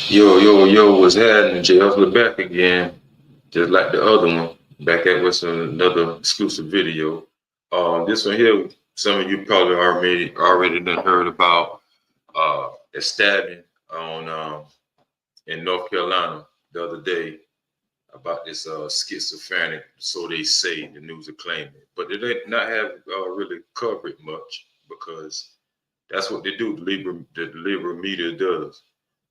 Yo, what's happening? Jay Hustler back again, just like the other one. Back at with another exclusive video. This one here, some of you probably already done heard about a stabbing on in North Carolina the other day about this schizophrenic. So they say the news are claiming, but they did not have really covered much because that's what they do. The liberal media does.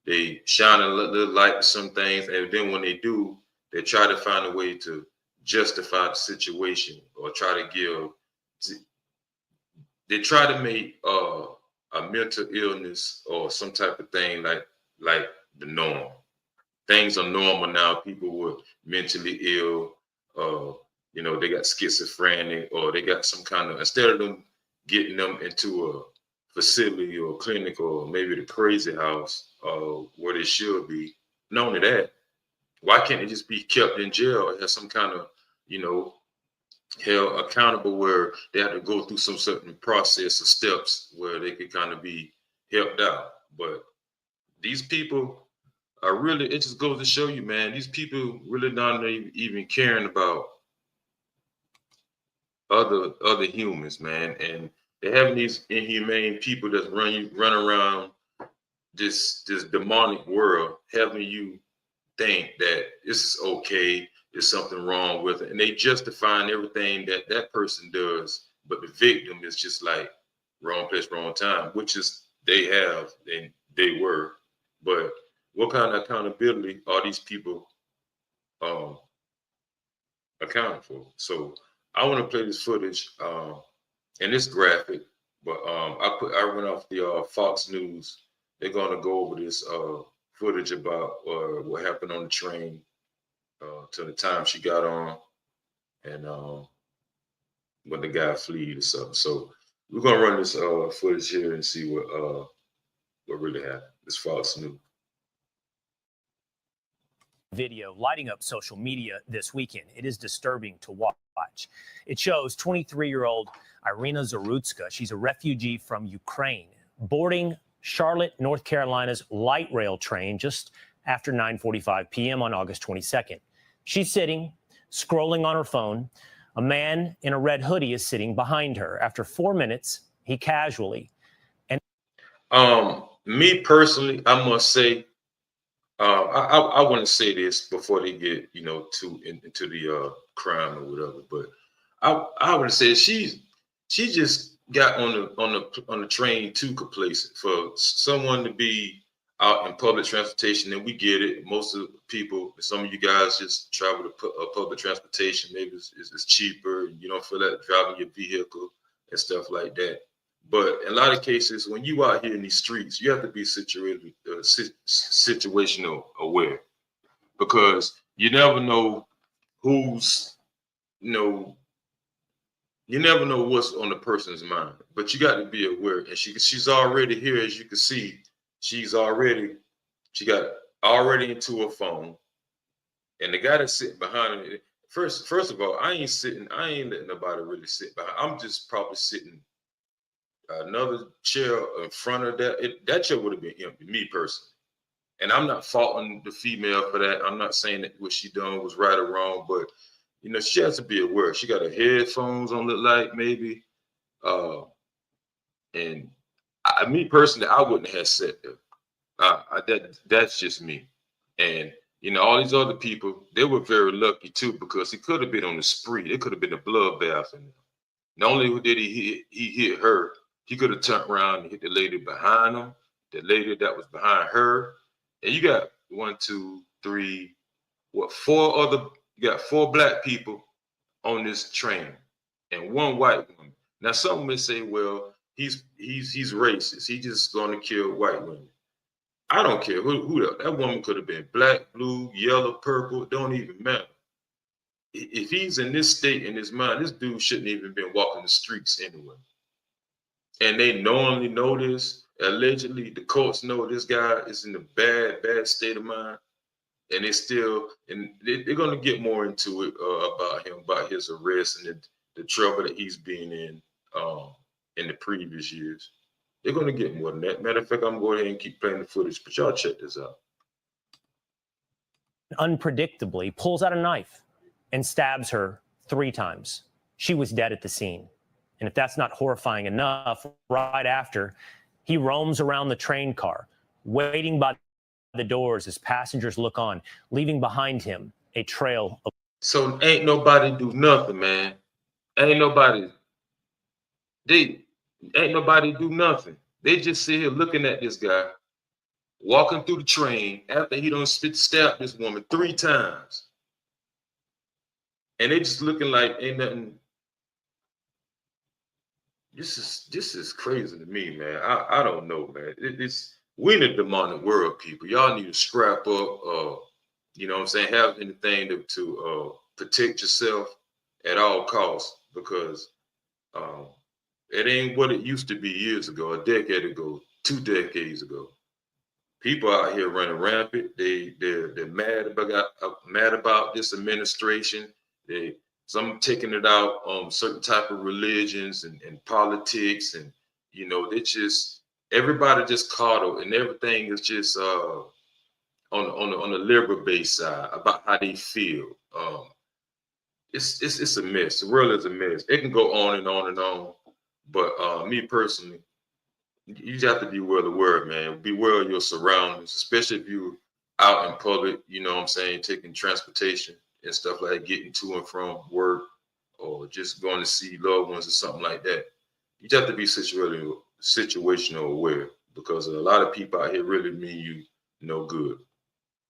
They shine a little light to some things, and then when they do, they try to find a way to justify the situation or try to give. They try to make a mental illness or some type of thing like the norm. Things are normal now. People were mentally ill. They got schizophrenic or they got some kind of, instead of them getting them into a facility or clinic or maybe the crazy house where they should be. Not only that, why can't they just be kept in jail or have some kind of, you know, held accountable where they have to go through some certain process or steps where they could kind of be helped out? But these people are really, it just goes to show you, man, these people really not even caring about other humans, man. And they're having these inhumane people that run around this demonic world, having you think that this is okay, there's something wrong with it, and they justifying everything that that person does, but the victim is just like wrong place, wrong time, which is they have and they were. But what kind of accountability are these people um, accounting for? So I want to play this footage, and it's graphic, but I went off the Fox News. They're gonna go over this footage about what happened on the train to the time she got on and when the guy fled or something. So we're gonna run this footage here and see what really happened. This Fox News. Video lighting up social media this weekend. It is disturbing to watch. It shows 23-year-old Irina Zarutska. She's a refugee from Ukraine, boarding Charlotte, North Carolina's light rail train just after 9:45 p.m. on August 22nd. She's sitting, scrolling on her phone. A man in a red hoodie is sitting behind her. After 4 minutes, he casually Me personally, I must say, I want to say this before they get into the crime or whatever. But I would say she just got on the train too complacent for someone to be out in public transportation. And we get it. Most of the people, some of you guys just travel to public transportation. Maybe it's cheaper. You don't feel like driving your vehicle and stuff like that. But in a lot of cases, when you out here in these streets, you have to be situational aware because you never know who's, you know, you never know what's on the person's mind. But you got to be aware. And she's already here, as you can see. She got already into her phone, and the guy that's sitting behind her. First of all, I ain't letting nobody really sit behind. I'm just probably sitting another chair in front of that chair would have been empty, me personally. And I'm not faulting the female for that. I'm not saying that what she done was right or wrong, but she has to be aware. She got her headphones on, look like maybe. And me personally, I wouldn't have said that. That's just me. And all these other people, they were very lucky too because he could have been on the spree. It could have been a bloodbath. And not only did he hit her, he could have turned around and hit the lady behind him, the lady that was behind her. And you got one, two, three, four other, you got four black people on this train and one white woman. Now some may say, well, he's racist. He just gonna kill white women. I don't care who that woman could have been black, blue, yellow, purple, it don't even matter. If he's in this state in his mind, this dude shouldn't even been walking the streets anyway. And they knowingly know this. Allegedly, the courts know this guy is in a bad state of mind, and they're gonna get more into it about him, about his arrest and the trouble that he's been in the previous years. They're gonna get more than that. Matter of fact, I'm going to go ahead and keep playing the footage, but y'all check this out. unpredictably pulls out a knife and stabs her 3 times. She was dead at the scene. And if that's not horrifying enough, right after, he roams around the train car, waiting by the doors as passengers look on, leaving behind him a trail of. So ain't nobody do nothing, man. Ain't nobody do nothing. They just sit here looking at this guy walking through the train after he done stabbed this woman 3 times. And they just looking like ain't nothing. This is crazy to me, man. I don't know, man. We in a demonic world, people. Y'all need to scrap up, you know what I'm saying, have anything to protect yourself at all costs, because it ain't what it used to be years ago, a decade ago, 2 decades ago. People out here running rampant. They're mad about this administration. Some taking it out on certain type of religions and politics, and you know, everybody just coddled, and everything is just on the liberal base side about how they feel. It's a mess. The world is a mess. It can go on and on and on, but me personally, you just have to be well aware, man. Be aware of your surroundings, especially if you're out in public, you know what I'm saying, taking transportation and stuff like that, getting to and from work, or just going to see loved ones or something like that. You just have to be situational aware, because a lot of people out here really mean you no good.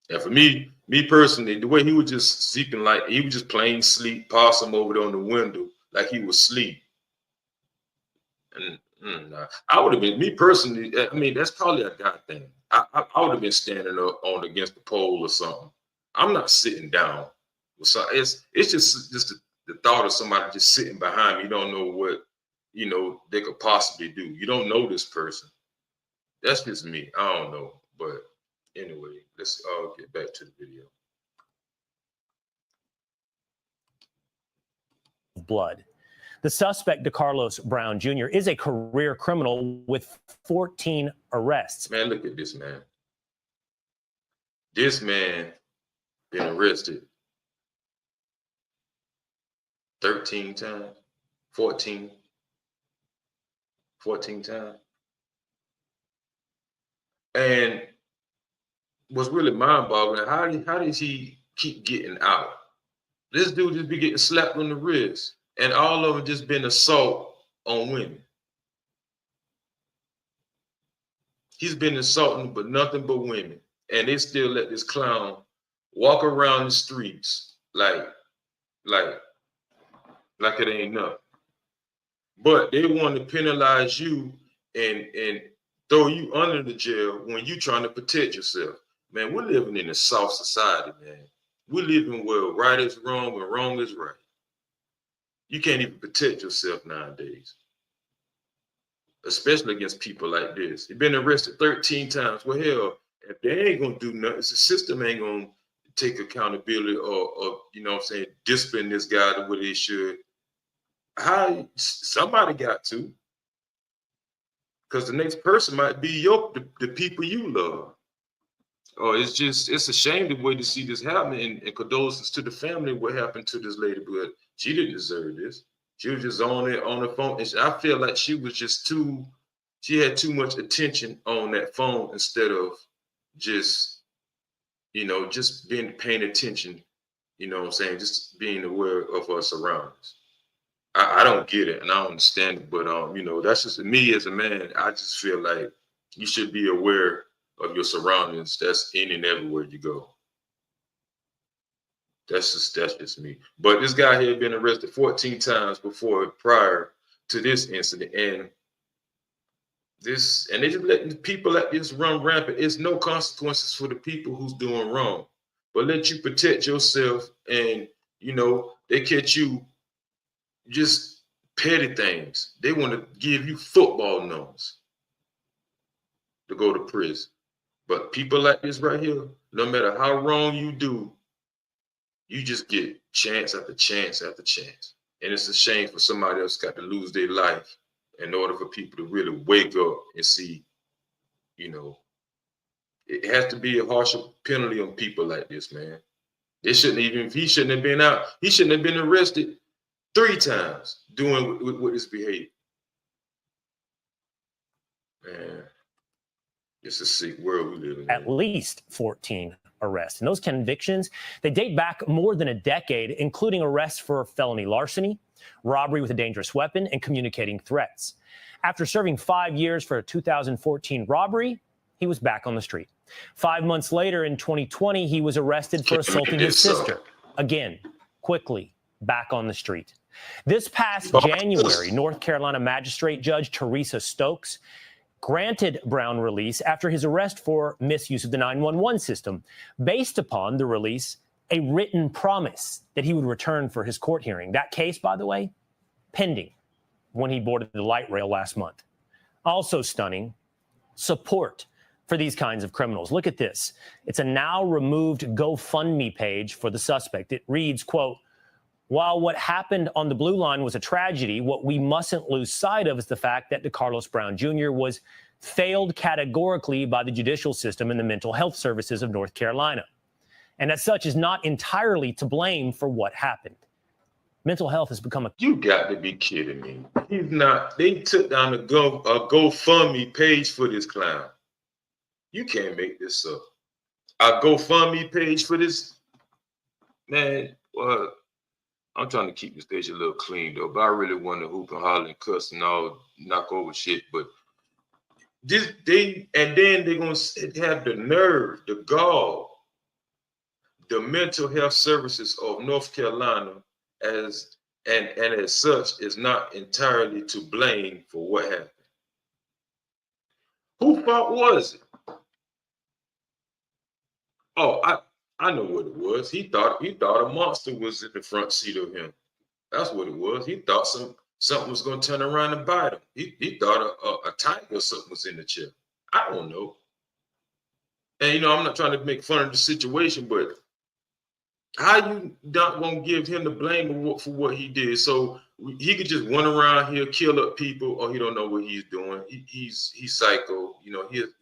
And for me personally, the way he was just sleeping, like he was just plain sleep, possum over there on the window, like he was asleep. And I would have been, me personally, I mean, that's probably a guy thing. I would have been standing up on against the pole or something. I'm not sitting down. So it's just the thought of somebody just sitting behind me. You don't know what, you know, they could possibly do. You don't know this person. That's just me. I don't know. But anyway, let's get back to the video. Blood. The suspect, DeCarlos Brown Jr., is a career criminal with 14 arrests. Man, look at this man. This man been arrested 13 times, 14 times. And what's really mind-boggling, how does he keep getting out? This dude just be getting slapped on the wrist, and all of it just been assault on women. He's been assaulting but nothing but women, and they still let this clown walk around the streets like it ain't nothing. But they want to penalize you and throw you under the jail when you trying to protect yourself. Man, we're living in a soft society, man. We're living where right is wrong and wrong is right. You can't even protect yourself nowadays, especially against people like this. You've been arrested 13 times. Well, hell, if they ain't gonna do nothing, the system ain't gonna take accountability or you know what I'm saying, discipline this guy the way they should. Somebody got to, because the next person might be the people you love. Oh, it's a shame the way to see this happen, and condolences to the family what happened to this lady, but she didn't deserve this. She was just on the phone, and I feel like she was just she had too much attention on that phone instead of just, you know, just paying attention, you know what I'm saying, just being aware of her surroundings. I don't get it, and I don't understand it, but you know, that's just me as a man. I just feel like you should be aware of your surroundings. That's in and everywhere you go. That's just me. But this guy here had been arrested 14 times prior to this incident, and they just letting people like this run rampant. It's no consequences for the people who's doing wrong, but let you protect yourself, and you know, they catch you just petty things. They want to give you football numbers to go to prison. But people like this right here, no matter how wrong you do, you just get chance after chance after chance. And it's a shame for somebody else got to lose their life in order for people to really wake up and see, you know, it has to be a harsher penalty on people like this, man. He shouldn't have been out. He shouldn't have been arrested 3 times doing with his behavior. Man, it's a sick world we live in. At least 14 arrests. And those convictions, they date back more than a decade, including arrests for felony larceny, robbery with a dangerous weapon, and communicating threats. After serving 5 years for a 2014 robbery, he was back on the street. 5 months later, in 2020, he was arrested for assaulting his sister. Again, quickly back on the street. This past January, North Carolina Magistrate Judge Teresa Stokes granted Brown release after his arrest for misuse of the 911 system, based upon the release, a written promise that he would return for his court hearing. That case, by the way, pending when he boarded the light rail last month. Also stunning, support for these kinds of criminals. Look at this. It's a now removed GoFundMe page for the suspect. It reads, quote, "While what happened on the Blue Line was a tragedy, what we mustn't lose sight of is the fact that DeCarlos Brown Jr. was failed categorically by the judicial system and the mental health services of North Carolina, and as such is not entirely to blame for what happened. Mental health has become a..." You got to be kidding me. He's not. They took down a GoFundMe page for this clown. You can't make this up. A GoFundMe page for this man. Well, I'm trying to keep the station a little clean though, but I really want to hoop and holler and cuss and all knock over shit. But then they're gonna have the nerve, the gall, the mental health services of North Carolina as such is not entirely to blame for what happened. Whose fault was it? Oh, I know what it was. He thought a monster was in the front seat of him. That's what it was. He thought something was going to turn around and bite him. He thought a tiger or something was in the chair. I don't know. And I'm not trying to make fun of the situation, but how you not going to give him the blame for what he did? So he could just run around here, kill up people, or he don't know what he's doing. He's psycho.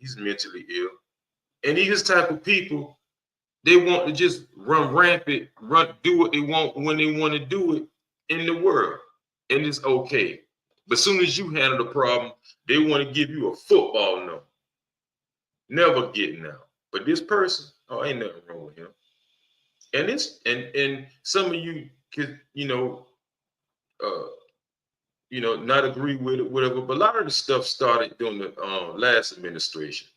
He's mentally ill, and these type of people. They want to just run rampant, do what they want when they want to do it in the world. And it's okay. But as soon as you handle the problem, they want to give you a football number. Never getting out. But this person, ain't nothing wrong with him. And and some of you could, not agree with it, whatever. But a lot of the stuff started during the last administration.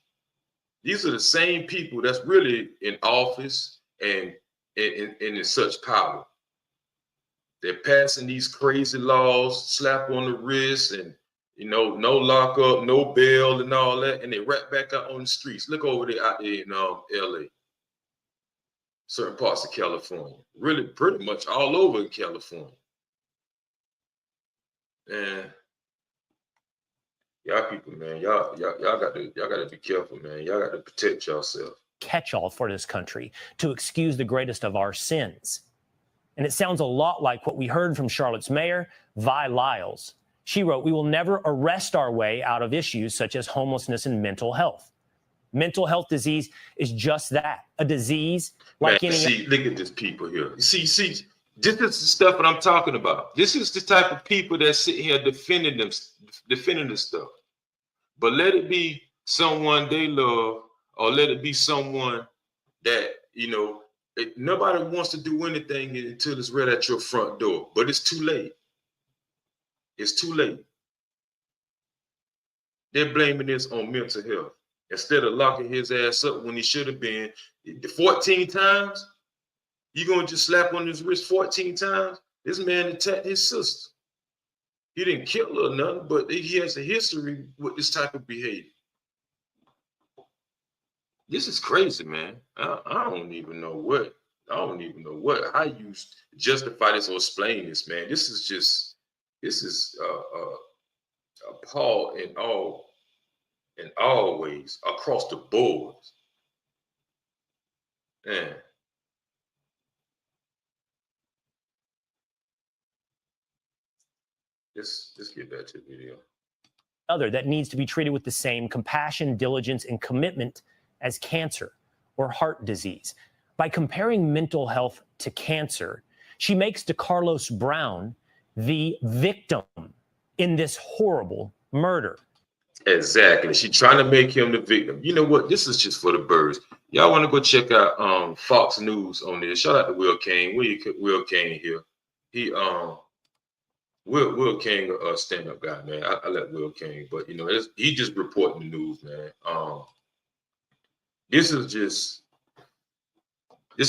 These are the same people that's really in office and in such power. They're passing these crazy laws, slap on the wrist, and no lockup, no bail, and all that, and they right back out on the streets. Look over there out there in LA, certain parts of California, really pretty much all over in California. And y'all people, man, y'all got to be careful, man. Y'all got to protect yourself. Catch-all for this country to excuse the greatest of our sins. And it sounds a lot like what we heard from Charlotte's mayor, Vi Lyles. She wrote, "We will never arrest our way out of issues such as homelessness and mental health. Mental health disease is just that, a disease like any..." See, look at this people here. See, this is the stuff that I'm talking about. This is the type of people that sit here defending this stuff. But let it be someone they love, or let it be someone that, nobody wants to do anything until it's right at your front door. But it's too late. It's too late. They're blaming this on mental health. Instead of locking his ass up when he should have been 14 times, you're going to just slap on his wrist 14 times? This man attacked his sister. He didn't kill her or nothing, but he has a history with this type of behavior. This is crazy, man. I don't even know how you justify this or explain this, man. This is appalled in all ways across the board. Man. Let's get back to the video. Other that needs to be treated with the same compassion, diligence, and commitment as cancer or heart disease. By comparing mental health to cancer, she makes DeCarlos Brown the victim in this horrible murder. Exactly. She's trying to make him the victim. You know what? This is just for the birds. Y'all want to go check out Fox News on this. Shout out to Will Kane. Will Kane here. He Will Kane a stand-up guy, man. I like Will Kane, but you know, he just reporting the news, man. This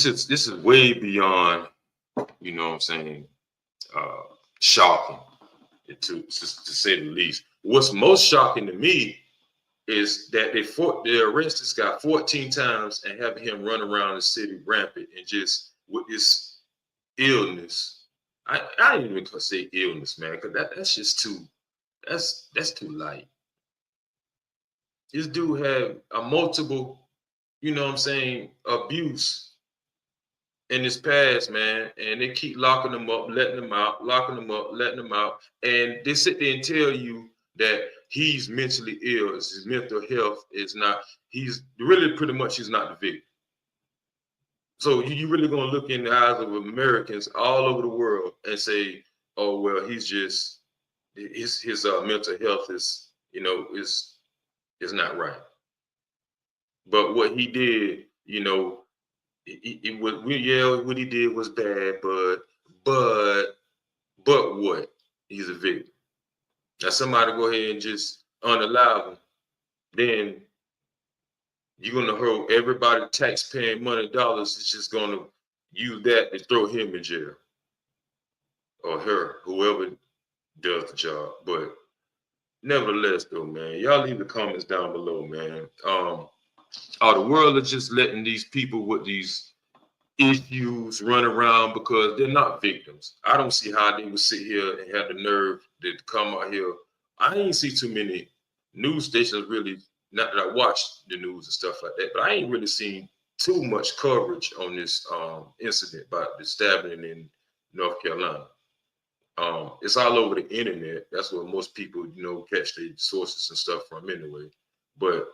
is way beyond, you know what I'm saying, shocking to say the least. What's most shocking to me is that they arrest this guy 14 times and have him run around the city rampant and just with this illness. I didn't even say illness, man, because that's just that's too light. This dude had a multiple, you know what I'm saying, abuse in his past, man, and they keep locking him up, letting him out, locking him up, letting him out, and they sit there and tell you that he's mentally ill, his mental health is not, he's really pretty much he's not the victim. So you really gonna look in the eyes of Americans all over the world and say, oh well, he's just his mental health is, you know, is not right. But what he did, you know, what he did was bad, but what? He's a victim. Now somebody go ahead and just unalive him, then you're gonna hold everybody tax-paying money dollars is just gonna use that to throw him in jail. Or her, whoever does the job. But nevertheless, though, man, y'all leave the comments down below, man. The world is just letting these people with these issues run around because they're not victims. I don't see how they would sit here and have the nerve to come out here. I ain't see too many news stations really, not that I watch the news and stuff like that, but I ain't really seen too much coverage on this incident about the stabbing in North Carolina. It's all over the internet. That's where most people, you know, catch their sources and stuff from anyway. But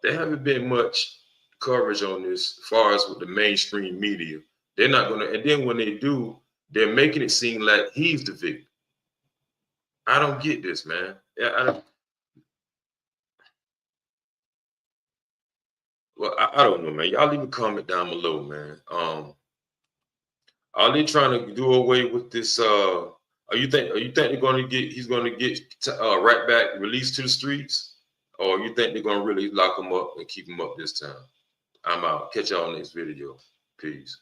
there haven't been much coverage on this as far as with the mainstream media. They're not gonna, and then when they do, they're making it seem like he's the victim. I don't get this, man. I don't know, man. Y'all leave a comment down below, man. Are they trying to do away with this? You think he's gonna get right back released to the streets, or you think they're gonna really lock him up and keep him up this time? I'm out. Catch y'all next video. Peace.